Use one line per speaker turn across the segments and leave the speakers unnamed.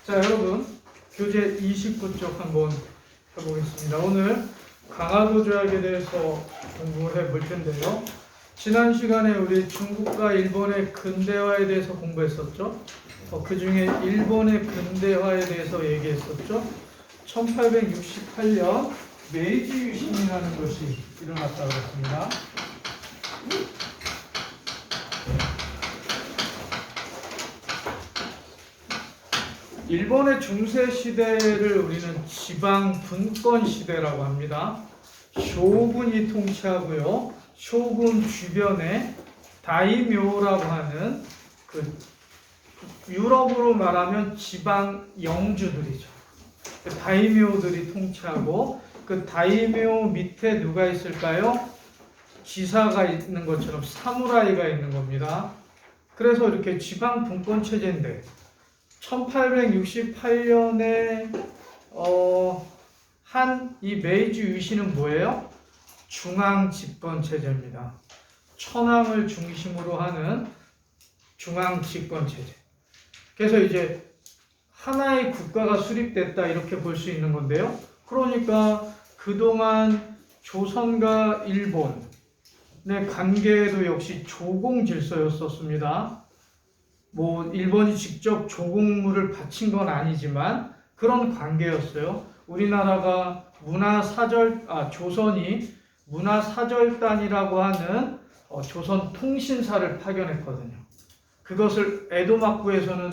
자, 여러분, 교재 29쪽 한번 해보겠습니다. 오늘 강화도 조약에 대해서 공부해 볼 텐데요. 지난 시간에 우리 중국과 일본의 근대화에 대해서 공부했었죠. 그 중에 일본의 근대화에 대해서 얘기했었죠. 1868년 메이지 유신이라는 것이 일어났다고 했습니다. 일본의 중세 시대를 우리는 지방 분권 시대라고 합니다. 쇼군이 통치하고요. 쇼군 주변에 다이묘라고 하는 그 유럽으로 말하면 지방 영주들이죠. 그 다이묘들이 통치하고 그 다이묘 밑에 누가 있을까요? 지사가 있는 것처럼 사무라이가 있는 겁니다. 그래서 이렇게 지방 분권 체제인데 1868년에 한 이 메이지 유신은 뭐예요? 중앙 집권 체제입니다. 천황을 중심으로 하는 중앙 집권 체제. 그래서 이제 하나의 국가가 수립됐다 이렇게 볼 수 있는 건데요. 그러니까 그동안 조선과 일본의 관계도 역시 조공 질서였었습니다. 뭐 일본이 직접 조공물을 바친 건 아니지만 그런 관계였어요. 우리나라가 조선이 문화사절단이라고 하는 조선 통신사를 파견했거든요. 그것을 에도막부에서는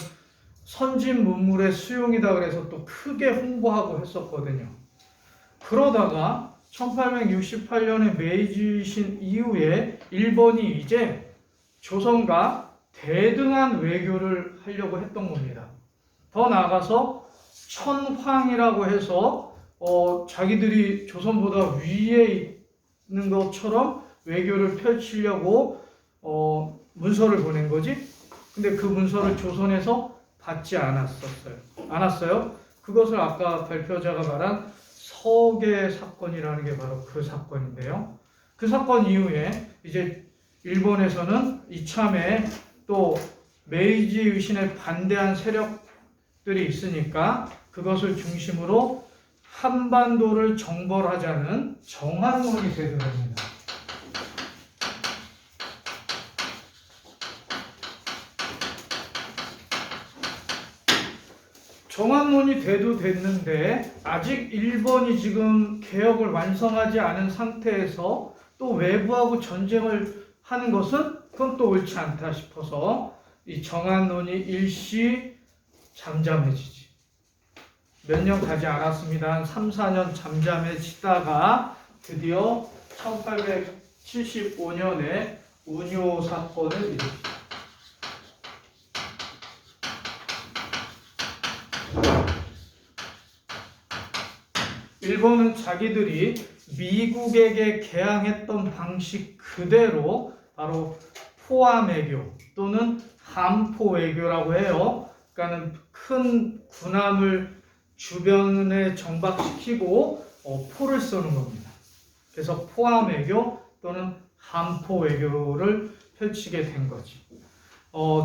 선진 문물의 수용이다 그래서 또 크게 홍보하고 했었거든요. 그러다가 1868년에 메이지 유신 이후에 일본이 이제 조선과 대등한 외교를 하려고 했던 겁니다. 더 나아가서 천황이라고 해서 자기들이 조선보다 위에 있는 것처럼 외교를 펼치려고 문서를 보낸 거지. 근데 그 문서를 조선에서 받지 않았어요. 그것을 아까 발표자가 말한 서계 사건이라는 게 바로 그 사건인데요. 그 사건 이후에 이제 일본에서는 이참에 또 메이지 유신에 반대한 세력들이 있으니까 그것을 중심으로 한반도를 정벌하자는 정한론이 제도됩니다. 정한론이 됐는데 아직 일본이 지금 개혁을 완성하지 않은 상태에서 또 외부하고 전쟁을 하는 것은 그건 또 옳지 않다 싶어서 이 정한론이 일시 잠잠해지지. 몇 년 가지 않았습니다. 한 3, 4년 잠잠해지다가 드디어 1875년에 운요 사건을 일으킵니다. 일본은 자기들이 미국에게 개항했던 방식 그대로 바로 포함외교 또는 함포외교라고 해요. 그러니까 큰 군함을 주변에 정박시키고 포를 쏘는 겁니다. 그래서 포함외교 또는 함포외교를 펼치게 된 거지.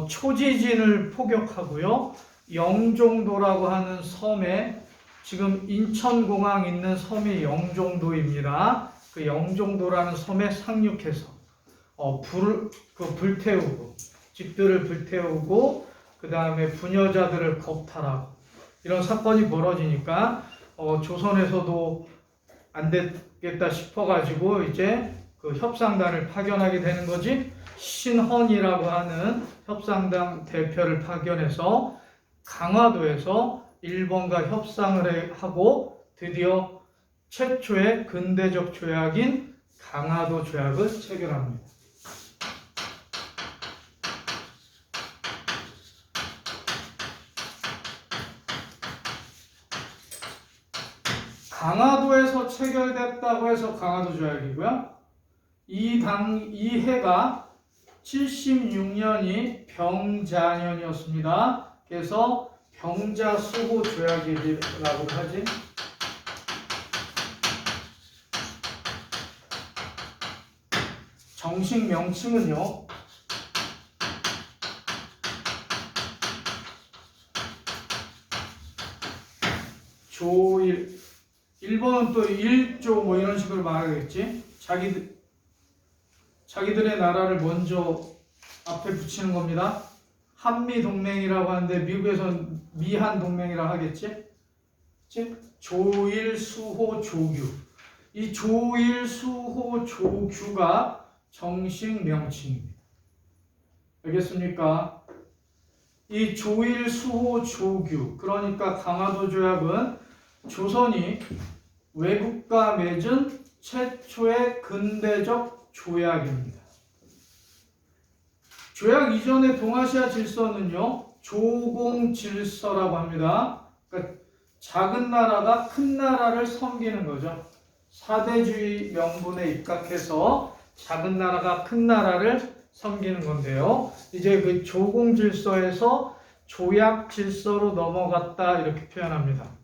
초지진을 포격하고요. 영종도라고 하는 섬에 지금 인천공항 있는 섬이 영종도입니다. 그 영종도라는 섬에 상륙해서 불태우고 집들을 불태우고 그 다음에 부녀자들을 겁탈하고 이런 사건이 벌어지니까 조선에서도 안 되겠다 싶어가지고 이제 그 협상단을 파견하게 되는 거지. 신헌이라고 하는 협상단 대표를 파견해서 강화도에서 일본과 협상을 하고 드디어 최초의 근대적 조약인 강화도 조약을 체결합니다. 강화도에서 체결됐다고 해서 강화도 조약이고요. 이 해가 76년이 병자년이었습니다. 그래서 병자수호 조약이라고 하지. 정식 명칭은요. 조일. 일본은 또 일조 뭐 이런 식으로 말하겠지. 자기들의 나라를 먼저 앞에 붙이는 겁니다. 한미 동맹이라고 하는데 미국에서는 미한 동맹이라고 하겠지. 즉 조일, 수호, 조규. 이 조일, 수호, 조규가 정식 명칭입니다. 알겠습니까? 이 조일, 수호, 조규, 그러니까 강화도 조약은 조선이 외국과 맺은 최초의 근대적 조약입니다. 조약 이전의 동아시아 질서는요, 조공 질서라고 합니다. 그러니까 작은 나라가 큰 나라를 섬기는 거죠. 사대주의 명분에 입각해서 작은 나라가 큰 나라를 섬기는 건데요. 이제 그 조공 질서에서 조약 질서로 넘어갔다 이렇게 표현합니다.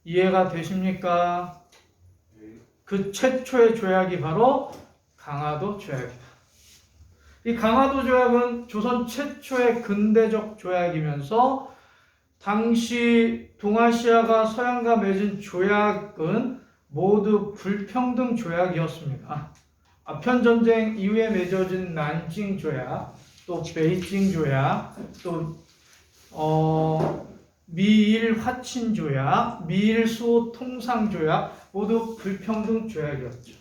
이해가 되십니까? 그 최초의 조약이 바로 강화도 조약이다. 이 강화도 조약은 조선 최초의 근대적 조약이면서 당시 동아시아가 서양과 맺은 조약은 모두 불평등 조약이었습니다. 아편전쟁 이후에 맺어진 난징 조약, 또 베이징 조약, 또 미일 화친 조약, 미일 수호 통상 조약 모두 불평등 조약이었죠.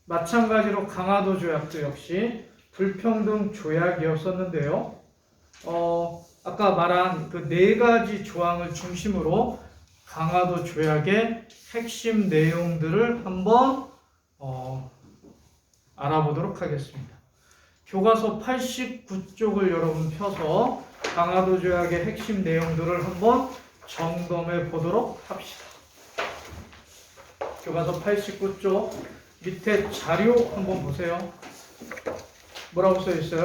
마찬가지로 강화도 조약도 역시 불평등 조약이었었는데요. 아까 말한 그 네 가지 조항을 중심으로 강화도 조약의 핵심 내용들을 한번 알아보도록 하겠습니다. 교과서 89쪽을 여러분 펴서 강화도 조약의 핵심 내용들을 한번 점검해 보도록 합시다. 교과서 89쪽 밑에 자료 한번 보세요. 뭐라고 써 있어요?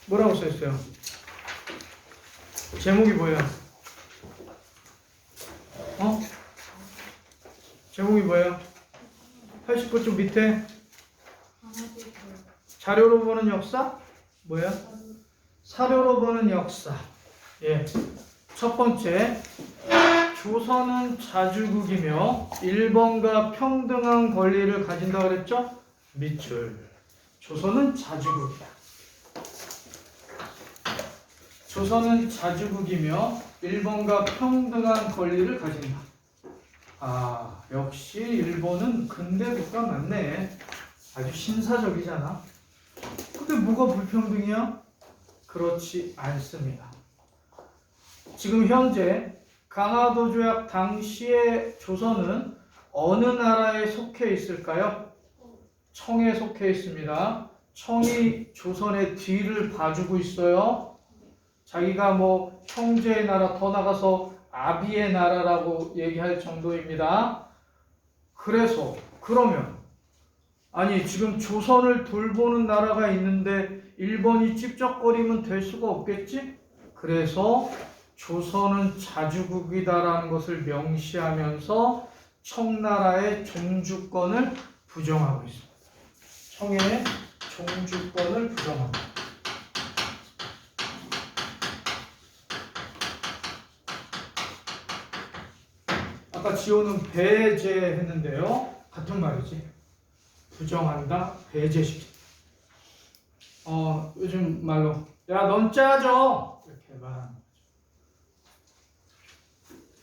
뭐라고 써 있어요? 제목이 뭐예요? 제목이 뭐예요? 89쪽 밑에 자료로 보는 역사? 뭐예요? 사료로 보는 역사. 예. 첫 번째, 조선은 자주국이며 일본과 평등한 권리를 가진다고 그랬죠? 밑줄. 조선은 자주국이다. 조선은 자주국이며 일본과 평등한 권리를 가진다. 아, 역시 일본은 근대 국가 맞네. 아주 신사적이잖아. 근데 뭐가 불평등이야? 그렇지 않습니다. 지금 현재 강화도 조약 당시의 조선은 어느 나라에 속해 있을까요? 청에 속해 있습니다. 청이 조선의 뒤를 봐주고 있어요. 자기가 뭐 형제의 나라, 더 나가서 아비의 나라라고 얘기할 정도입니다. 그래서 그러면 아니 지금 조선을 돌보는 나라가 있는데 일본이 찝쩍거리면 될 수가 없겠지? 그래서 조선은 자주국이다라는 것을 명시하면서 청나라의 종주권을 부정하고 있습니다. 청의 종주권을 부정합니다. 아까 지호는 배제했는데요. 같은 말이지. 부정한다, 배제시킨다. 요즘 말로 야, 넌 짜져 이렇게 말하는 거죠.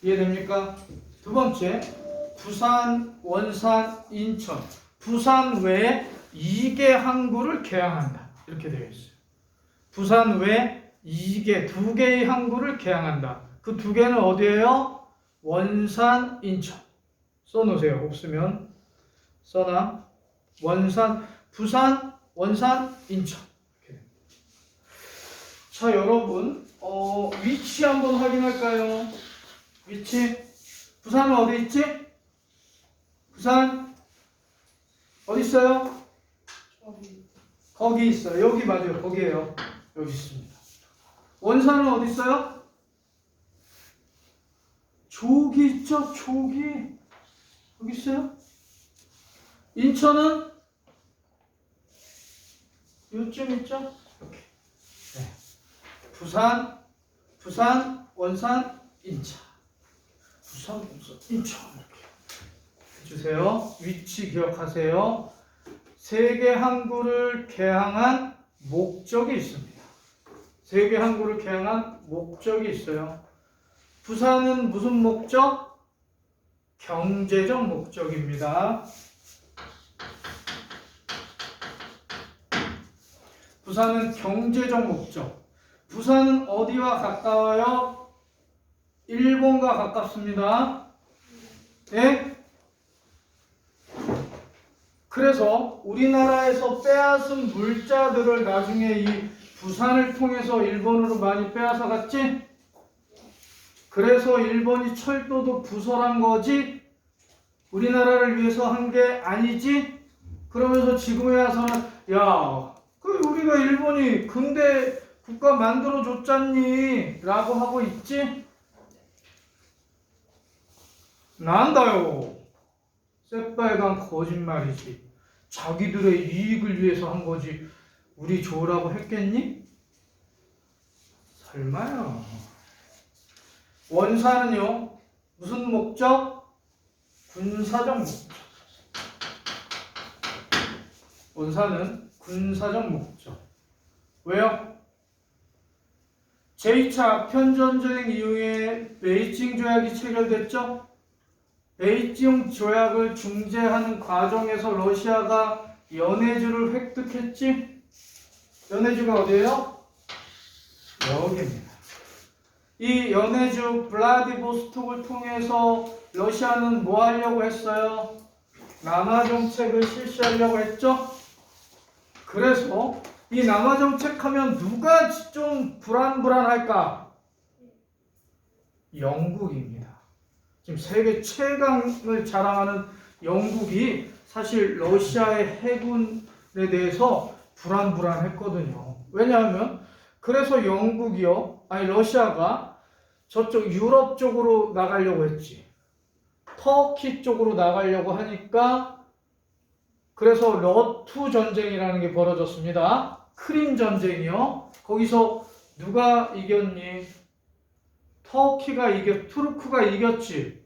이해됩니까? 두 번째, 부산, 원산, 인천. 부산 외에 2개 항구를 개항한다. 이렇게 되어 있어요. 부산 외에 2개의 항구를 개항한다. 그 2개는 어디예요? 원산, 인천. 써놓으세요. 없으면 써놔. 원산, 부산, 원산, 인천. 이렇게. 자, 여러분, 위치 한번 확인할까요? 위치. 부산은 어디 있지? 부산 어디 있어요? 거기 있어요. 여기 맞아요. 거기에요. 여기 있습니다. 원산은 어디 있어요? 조기 있죠? 조기. 여기 있어요? 인천은 요쯤 있죠? 이렇게. 네. 부산, 부산, 원산, 인천. 부산, 원산, 인천 이렇게 해주세요. 위치 기억하세요. 세계 항구를 개항한 목적이 있습니다. 세계 항구를 개항한 목적이 있어요. 부산은 무슨 목적? 경제적 목적입니다. 부산은 경제적 목적. 부산은 어디와 가까워요? 일본과 가깝습니다. 네? 그래서 우리나라에서 빼앗은 물자들을 나중에 이 부산을 통해서 일본으로 많이 빼앗아 갔지? 그래서 일본이 철도도 부설한 거지? 우리나라를 위해서 한 게 아니지? 그러면서 지금에 와서는 야, 우리가 일본이 근대 국가 만들어 줬잖니? 라고 하고 있지? 난다요. 새빨간 거짓말이지. 자기들의 이익을 위해서 한 거지. 우리 좋으라고 했겠니? 설마요. 원산은요, 무슨 목적? 군사적 목적. 원산은 군사적 목적. 왜요? 제2차 아편전쟁 이후에 베이징 조약이 체결됐죠? 베이징 조약을 중재하는 과정에서 러시아가 연해주를 획득했지? 연해주가 어디예요? 여기입니다. 이 연해주 블라디보스톡을 통해서 러시아는 뭐 하려고 했어요? 남하 정책을 실시하려고 했죠? 그래서 이 남하 정책 하면 누가 좀 불안할까? 영국입니다. 지금 세계 최강을 자랑하는 영국이 사실 러시아의 해군에 대해서 불안했거든요. 왜냐하면 그래서 러시아가 저쪽 유럽 쪽으로 나가려고 했지. 터키 쪽으로 나가려고 하니까 그래서 러투 전쟁이라는 게 벌어졌습니다. 크림 전쟁이요. 거기서 누가 이겼니? 투르크가 이겼지.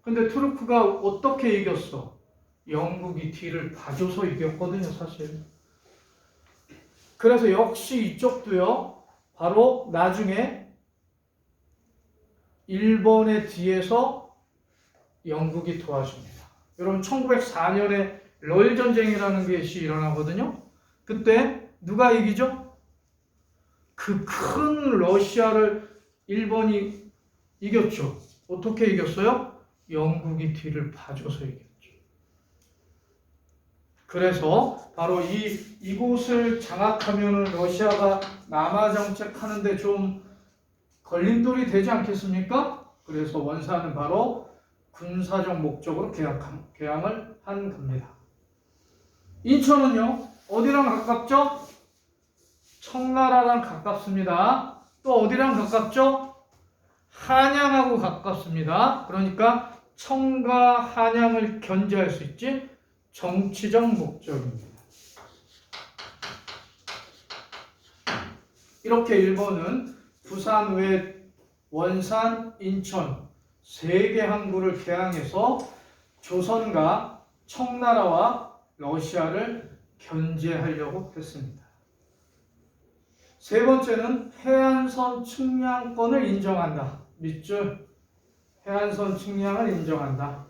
근데 투르크가 어떻게 이겼어? 영국이 뒤를 봐줘서 이겼거든요, 사실. 그래서 역시 이쪽도요, 바로 나중에 일본의 뒤에서 영국이 도와줍니다. 여러분, 1904년에 러일 전쟁이라는 것이 일어나거든요. 그때 누가 이기죠? 그 큰 러시아를 일본이 이겼죠. 어떻게 이겼어요? 영국이 뒤를 봐줘서 이겼죠. 그래서 바로 이곳을 장악하면 러시아가 남하 정책하는데 좀 걸림돌이 되지 않겠습니까? 그래서 원산은 바로 군사적 목적으로 개항을 한 겁니다. 인천은요, 어디랑 가깝죠? 청나라랑 가깝습니다. 또 어디랑 가깝죠? 한양하고 가깝습니다. 그러니까 청과 한양을 견제할 수 있지? 정치적 목적입니다. 이렇게 일본은 부산 외 원산, 인천 세 개 항구를 개항해서 조선과 청나라와 러시아를 견제하려고 했습니다. 세 번째는 해안선 측량권을 인정한다. 밑줄 해안선 측량을 인정한다.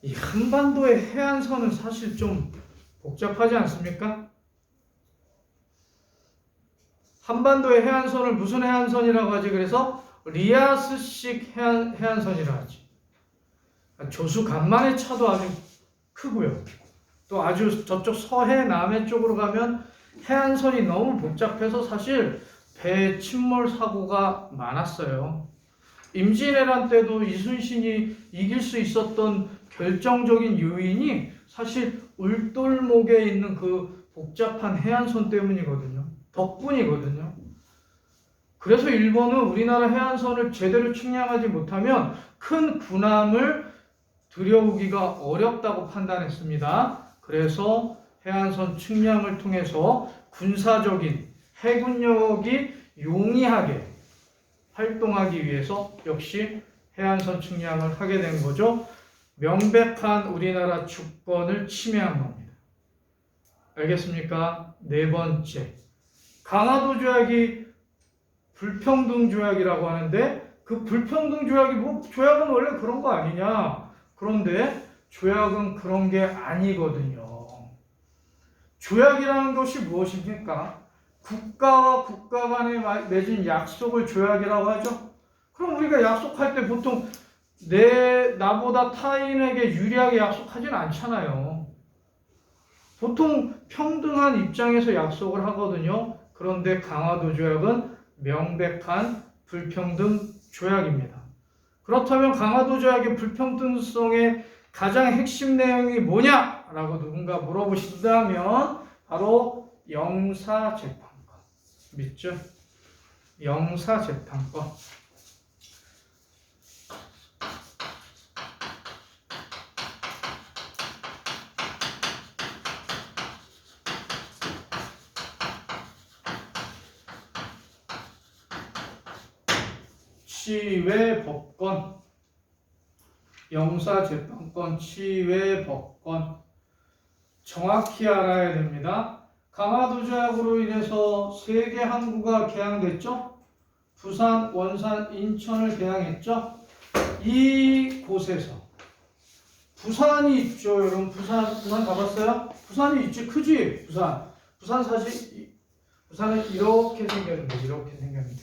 이 한반도의 해안선은 사실 좀 복잡하지 않습니까? 한반도의 해안선을 무슨 해안선이라고 하지? 그래서 리아스식 해안선이라고 하지. 조수 간만의 차도 아주 크고요. 또 아주 저쪽 서해 남해 쪽으로 가면 해안선이 너무 복잡해서 사실 배 침몰 사고가 많았어요. 임진왜란 때도 이순신이 이길 수 있었던 결정적인 요인이 사실 울돌목에 있는 그 복잡한 해안선 때문이거든요. 덕분이거든요. 그래서 일본은 우리나라 해안선을 제대로 측량하지 못하면 큰 군함을 들여오기가 어렵다고 판단했습니다. 그래서 해안선 측량을 통해서 군사적인 해군력이 용이하게 활동하기 위해서 역시 해안선 측량을 하게 된 거죠. 명백한 우리나라 주권을 침해한 겁니다. 알겠습니까? 네 번째, 강화도 조약이 불평등 조약이라고 하는데 그 불평등 조약이 뭐 조약은 원래 그런 거 아니냐? 그런데 조약은 그런 게 아니거든요. 조약이라는 것이 무엇입니까? 국가와 국가 간에 맺은 약속을 조약이라고 하죠. 그럼 우리가 약속할 때 보통 나보다 타인에게 유리하게 약속하진 않잖아요. 보통 평등한 입장에서 약속을 하거든요. 그런데 강화도 조약은 명백한 불평등 조약입니다. 그렇다면 강화도 조약의 불평등성의 가장 핵심 내용이 뭐냐라고 누군가 물어보신다면 바로 영사재판권. 믿죠? 영사재판권. 치외법권, 영사재판권, 치외법권 정확히 알아야 됩니다. 강화도 조약으로 인해서 3개 항구가 개항됐죠. 부산, 원산, 인천을 개항했죠. 이곳에서 부산이 있죠. 여러분 부산 가봤어요? 부산이 있지. 크지? 부산 사실 부산은 이렇게 생겼는데 이렇게 생겼는데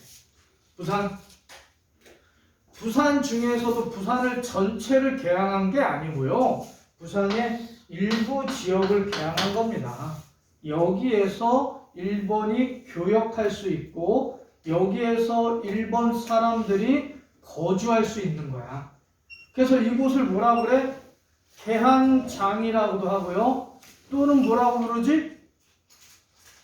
부산 중에서도 부산을 전체를 개항한 게 아니고요. 부산의 일부 지역을 개항한 겁니다. 여기에서 일본이 교역할 수 있고 여기에서 일본 사람들이 거주할 수 있는 거야. 그래서 이곳을 뭐라고 그래? 개항장이라고도 하고요. 또는 뭐라고 부르지?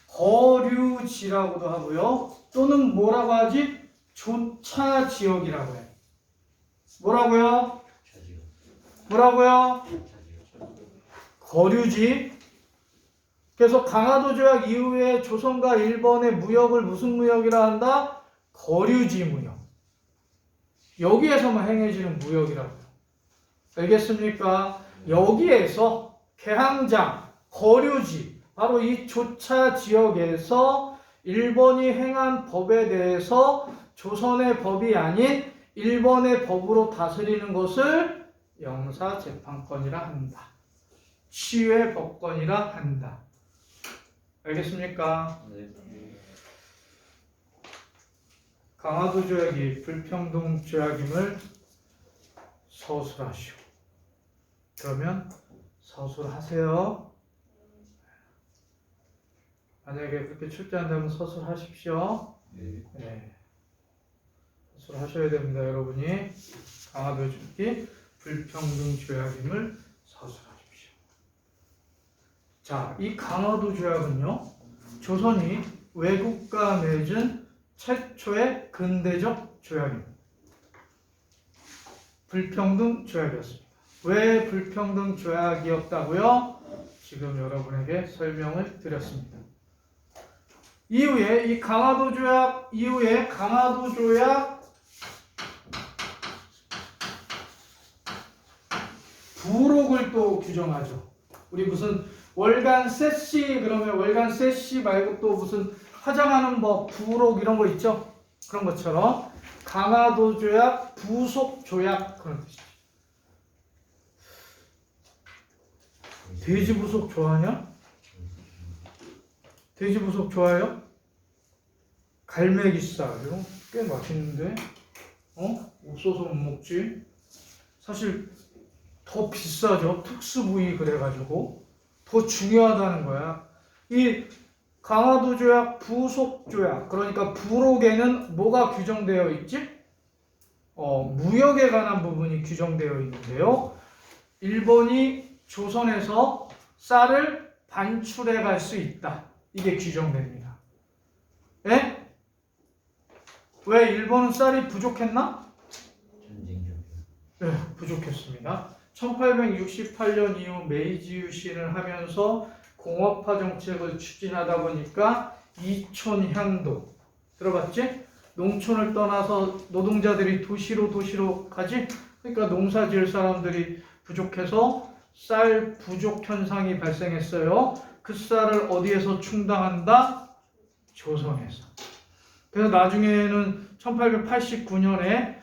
거류지라고도 하고요. 또는 뭐라고 하지? 조차지역이라고 해. 뭐라고요? 뭐라고요? 거류지. 그래서 강화도 조약 이후에 조선과 일본의 무역을 무슨 무역이라 한다? 거류지 무역. 여기에서만 행해지는 무역이라고요. 알겠습니까? 여기에서 개항장, 거류지, 바로 이 조차 지역에서 일본이 행한 법에 대해서 조선의 법이 아닌 일본의 법으로 다스리는 것을 영사재판권이라 한다. 치외법권이라 한다. 알겠습니까?
네.
강화도 조약이 불평등 조약임을 서술하시오. 그러면 서술하세요. 만약에 그렇게 출제한다면 서술하십시오. 네. 서술하셔야 됩니다, 여러분이. 강화도 조약이 불평등 조약임을 서술하십시오. 자, 이 강화도 조약은요, 조선이 외국과 맺은 최초의 근대적 조약입니다. 불평등 조약이었습니다. 왜 불평등 조약이었다고요? 지금 여러분에게 설명을 드렸습니다. 이후에 이 강화도 조약 이후에 강화도 조약 부록을 또 규정하죠. 우리 무슨 월간 세시 그러면 월간 세시 말고 또 무슨 화장하는 법 부록 이런 거 있죠? 그런 것처럼 강화도 조약 부속 조약 그런 뜻이죠. 돼지 부속 좋아하냐? 돼지 부속 좋아해요? 갈매기살 이런 거 꽤 맛있는데 없어서 못 먹지. 사실 더 비싸죠. 특수 부위 그래가지고 더 중요하다는 거야. 이 강화도 조약 부속 조약 그러니까 부록에는 뭐가 규정되어 있지? 무역에 관한 부분이 규정되어 있는데요. 일본이 조선에서 쌀을 반출해 갈 수 있다. 이게 규정됩니다. 예? 왜 일본은 쌀이 부족했나? 네, 부족했습니다. 1868년 이후 메이지 유신을 하면서 공업화 정책을 추진하다 보니까 이촌향도 들어봤지? 농촌을 떠나서 노동자들이 도시로 가지. 그러니까 농사 지을 사람들이 부족해서 쌀 부족 현상이 발생했어요. 그 쌀을 어디에서 충당한다? 조선에서. 그래서 나중에는 1889년에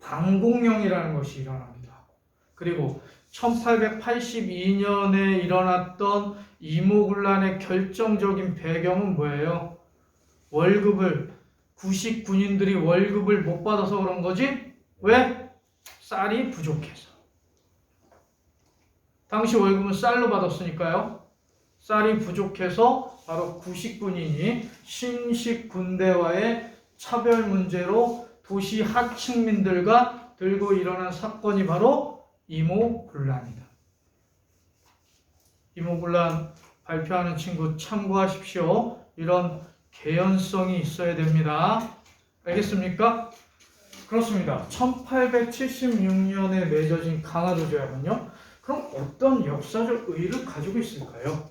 방공령이라는 것이 일어나기도 하고, 그리고 1882년에 일어났던 이모군란의 결정적인 배경은 뭐예요? 월급을, 구식 군인들이 월급을 못 받아서 그런 거지? 왜? 쌀이 부족해서. 당시 월급은 쌀로 받았으니까요. 쌀이 부족해서 바로 구식 군인이 신식 군대와의 차별 문제로 도시 하층민들과 들고 일어난 사건이 바로 이모군란이다. 이모군란 발표하는 친구 참고하십시오. 이런 개연성이 있어야 됩니다. 알겠습니까? 그렇습니다. 1876년에 맺어진 강화도 조약은요, 그럼 어떤 역사적 의의를 가지고 있을까요?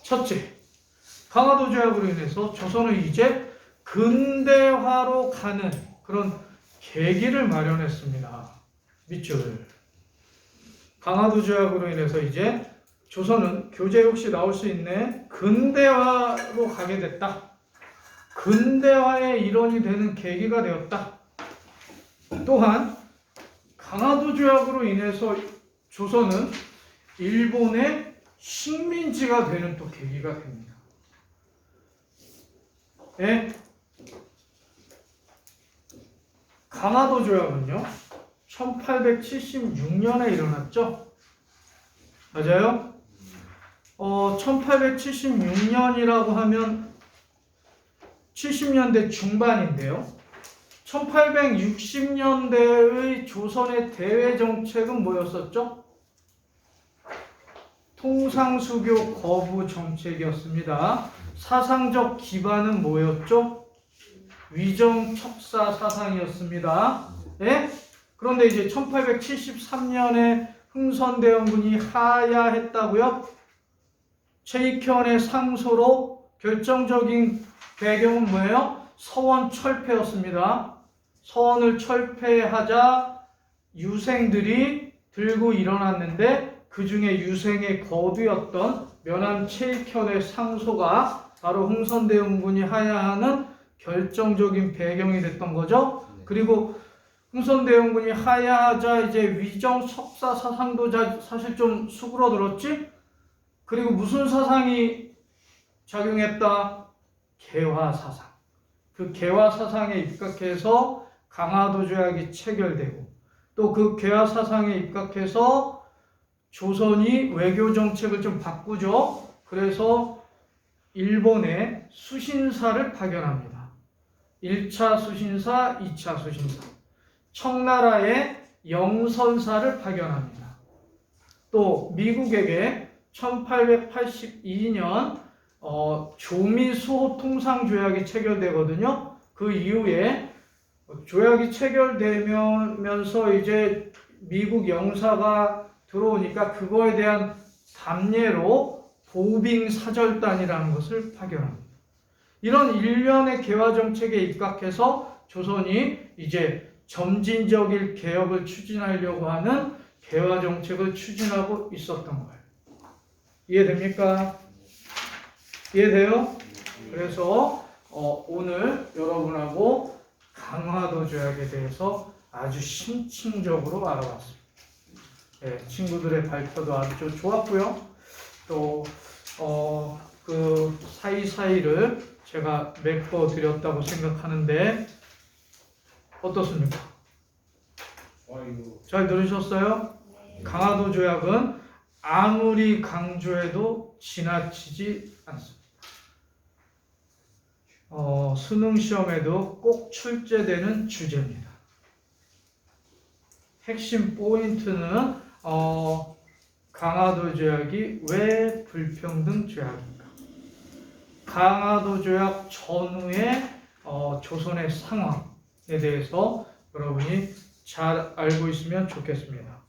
첫째, 강화도 조약으로 인해서 조선은 이제 근대화로 가는 그런 계기를 마련했습니다. 밑줄. 강화도 조약으로 인해서 이제 조선은 교재 역시 나올 수 있네. 근대화로 가게 됐다. 근대화의 일원이 되는 계기가 되었다. 또한 강화도 조약으로 인해서 조선은 일본의 식민지가 되는 또 계기가 됩니다. 예? 강화도 조약은요, 1876년에 일어났죠? 맞아요? 1876년이라고 하면 70년대 중반인데요. 1860년대의 조선의 대외 정책은 뭐였었죠? 통상수교 거부 정책이었습니다. 사상적 기반은 뭐였죠? 위정척사 사상이었습니다. 예? 그런데 이제 1873년에 흥선대원군이 하야했다고요? 최익현의 상소로 결정적인 배경은 뭐예요? 서원 철폐였습니다. 서원을 철폐하자 유생들이 들고 일어났는데 그 중에 유생의 거두였던 면함 최익현의 상소가 바로 흥선대원군이 하야하는 결정적인 배경이 됐던 거죠. 그리고 흥선대원군이 하야하자 이제 위정척사 사상도 사실 좀 수그러들었지? 그리고 무슨 사상이 작용했다? 개화사상. 그 개화사상에 입각해서 강화도 조약이 체결되고, 또 그 개화사상에 입각해서 조선이 외교 정책을 좀 바꾸죠. 그래서 일본에 수신사를 파견합니다. 1차 수신사, 2차 수신사. 청나라에 영선사를 파견합니다. 또 미국에게 1882년 조미수호 통상조약이 체결되거든요. 그 이후에 조약이 체결되면서 이제 미국 영사가 들어오니까 그거에 대한 답례로 보빙사절단이라는 것을 파견합니다. 이런 일련의 개화 정책에 입각해서 조선이 이제 점진적인 개혁을 추진하려고 하는 개화 정책을 추진하고 있었던 거예요. 이해됩니까? 이해돼요? 그래서 오늘 여러분하고 강화도 조약에 대해서 아주 심층적으로 알아봤습니다. 네, 친구들의 발표도 아주 좋았고요. 또 그 사이사이를 제가 메꿔드렸다고 생각하는데 어떻습니까? 잘 들으셨어요? 강화도 조약은 아무리 강조해도 지나치지 않습니다. 수능 시험에도 꼭 출제되는 주제입니다. 핵심 포인트는 강화도 조약이 왜 불평등 조약인가? 강화도 조약 전후의 조선의 상황에 대해서 여러분이 잘 알고 있으면 좋겠습니다.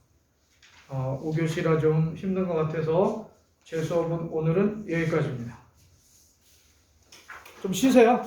5교시라 좀 힘든 것 같아서 제 수업은 오늘은 여기까지입니다. 좀 쉬세요.